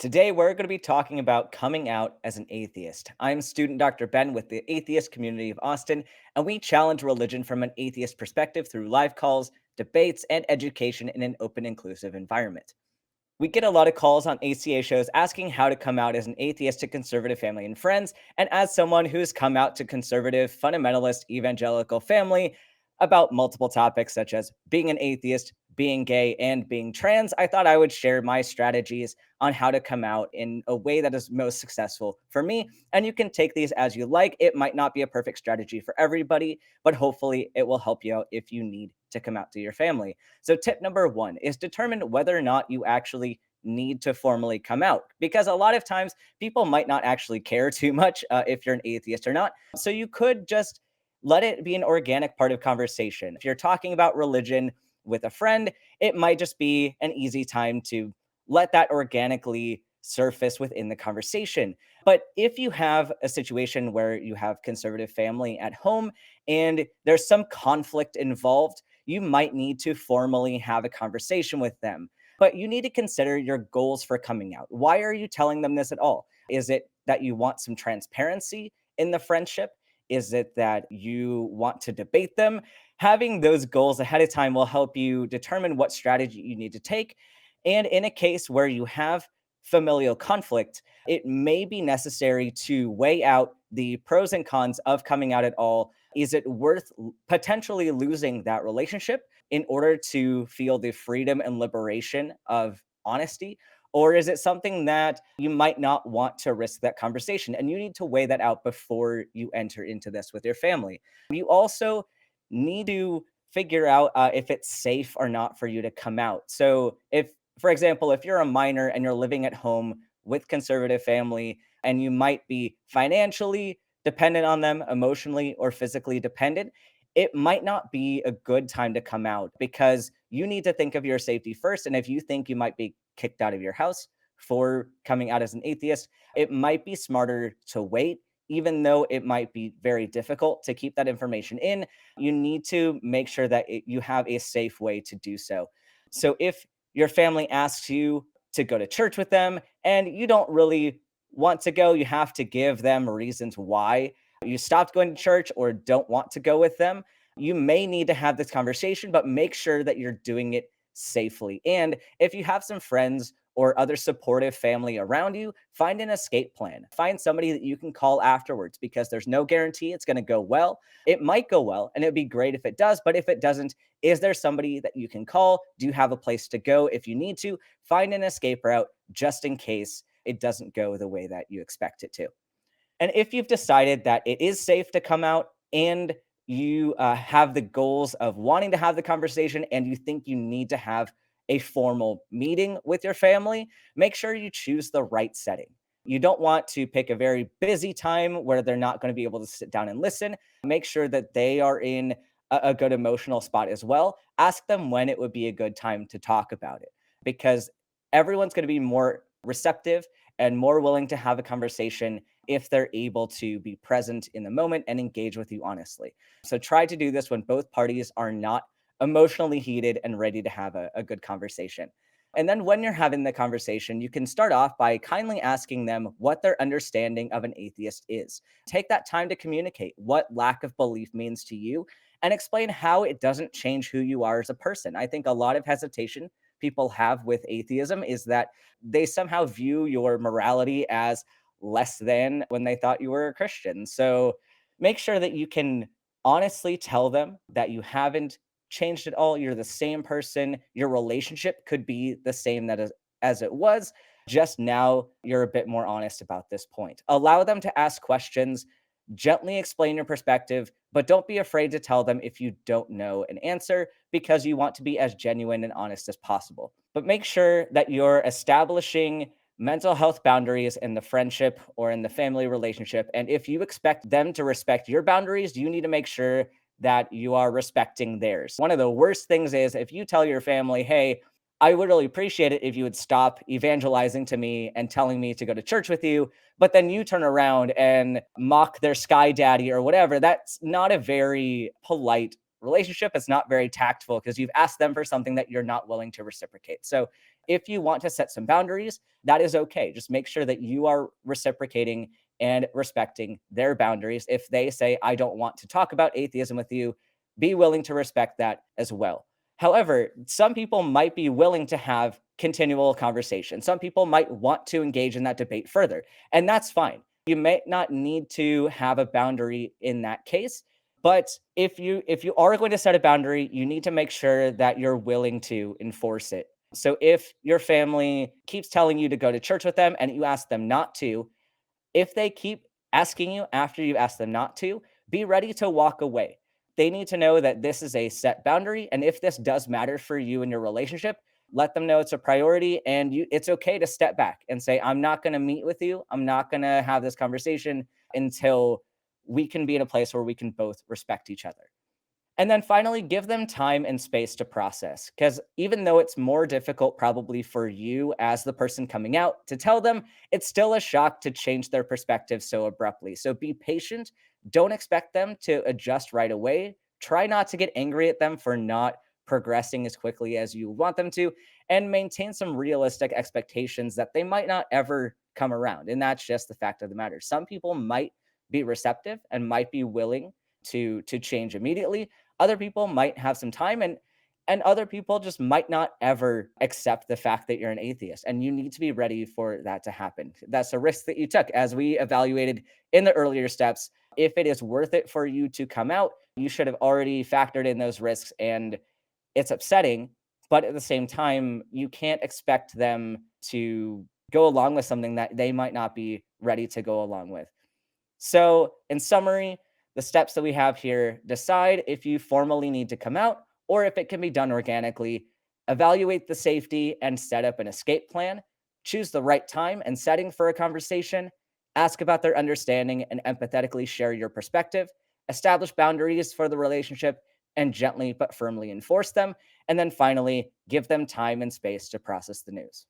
Today, we're going to be talking about coming out as an atheist. I'm student Dr. Ben with the Atheist Community of Austin, and we challenge religion from an atheist perspective through live calls, debates, and education in an open, inclusive environment. We get a lot of calls on ACA shows asking how to come out as an atheist to conservative family and friends. And as someone who's come out to conservative, fundamentalist, evangelical family about multiple topics such as being an atheist, being gay, and being trans, I thought I would share my strategies on how to come out in a way that is most successful for me. And you can take these as you like. It might not be a perfect strategy for everybody, but hopefully it will help you out if you need to come out to your family. So, tip number one is determine whether or not you actually need to formally come out, because a lot of times people might not actually care too much if you're an atheist or not. So, you could just let it be an organic part of conversation. If you're talking about religion with a friend, it might just be an easy time to let that organically surface within the conversation. But if you have a situation where you have conservative family at home and there's some conflict involved, you might need to formally have a conversation with them. But you need to consider your goals for coming out. Why are you telling them this at all? Is it that you want some transparency in the friendship? Is it that you want to debate them? Having those goals ahead of time will help you determine what strategy you need to take. And in a case where you have familial conflict, it may be necessary to weigh out the pros and cons of coming out at all. Is it worth potentially losing that relationship in order to feel the freedom and liberation of honesty? Or is it something that you might not want to risk that conversation? And you need to weigh that out before you enter into this with your family. You also need to figure out if it's safe or not for you to come out. So, if, for example, if you're a minor and you're living at home with conservative family and you might be financially dependent on them, emotionally or physically dependent, it might not be a good time to come out because you need to think of your safety first. And if you think you might be kicked out of your house for coming out as an atheist, it might be smarter to wait. Even though it might be very difficult to keep that information in, you need to make sure that you have a safe way to do so. So if your family asks you to go to church with them and you don't really want to go, you have to give them reasons why you stopped going to church or don't want to go with them. You may need to have this conversation, but make sure that you're doing it safely. And if you have some friends or other supportive family around you, find an escape plan. Find somebody that you can call afterwards because there's no guarantee it's going to go well. It might go well, and it'd be great if it does. But if it doesn't, is there somebody that you can call? Do you have a place to go if you need to? Find an escape route just in case it doesn't go the way that you expect it to. And if you've decided that it is safe to come out and you have the goals of wanting to have the conversation and you think you need to have a formal meeting with your family, make sure you choose the right setting. You don't want to pick a very busy time where they're not going to be able to sit down and listen. Make sure that they are in a good emotional spot as well. Ask them when it would be a good time to talk about it because everyone's going to be more receptive and more willing to have a conversation if they're able to be present in the moment and engage with you honestly. So try to do this when both parties are not emotionally heated and ready to have a good conversation. And then when you're having the conversation, you can start off by kindly asking them what their understanding of an atheist is. Take that time to communicate what lack of belief means to you and explain how it doesn't change who you are as a person. I think a lot of hesitation people have with atheism is that they somehow view your morality as less than when they thought you were a Christian. So make sure that you can honestly tell them that you haven't changed at all. You're the same person. Your relationship could be the same as it was. Just now, you're a bit more honest about this point. Allow them to ask questions, gently explain your perspective, but don't be afraid to tell them if you don't know an answer because you want to be as genuine and honest as possible. But make sure that you're establishing mental health boundaries in the friendship or in the family relationship. And if you expect them to respect your boundaries, you need to make sure that you are respecting theirs. One of the worst things is if you tell your family, hey, I would really appreciate it if you would stop evangelizing to me and telling me to go to church with you, but then you turn around and mock their sky daddy or whatever. That's not a very polite relationship. It's not very tactful because you've asked them for something that you're not willing to reciprocate. So If you want to set some boundaries, that is okay. Just make sure that you are reciprocating and respecting their boundaries. If they say, I don't want to talk about atheism with you, be willing to respect that as well. However, some people might be willing to have continual conversation. Some people might want to engage in that debate further, and that's fine. You may not need to have a boundary in that case, but if you are going to set a boundary, you need to make sure that you're willing to enforce it. So if your family keeps telling you to go to church with them and you ask them not to, if they keep asking you after you ask them not to, be ready to walk away. They need to know that this is a set boundary. And if this does matter for you in your relationship, let them know it's a priority and it's okay to step back and say, I'm not going to meet with you. I'm not going to have this conversation until we can be in a place where we can both respect each other. And then finally, give them time and space to process. Because even though it's more difficult, probably for you as the person coming out to tell them, it's still a shock to change their perspective so abruptly. So be patient. Don't expect them to adjust right away. Try not to get angry at them for not progressing as quickly as you want them to, and maintain some realistic expectations that they might not ever come around. And that's just the fact of the matter. Some people might be receptive and might be willing to change immediately. Other people might have some time, and other people just might not ever accept the fact that you're an atheist, and you need to be ready for that to happen. That's a risk that you took, as we evaluated in the earlier steps. If it is worth it for you to come out, you should have already factored in those risks, and it's upsetting, but at the same time you can't expect them to go along with something that they might not be ready to go along with. So, in summary, the steps that we have here: decide if you formally need to come out or if it can be done organically, evaluate the safety and set up an escape plan, choose the right time and setting for a conversation, ask about their understanding and empathetically share your perspective, establish boundaries for the relationship and gently but firmly enforce them, and then finally, give them time and space to process the news.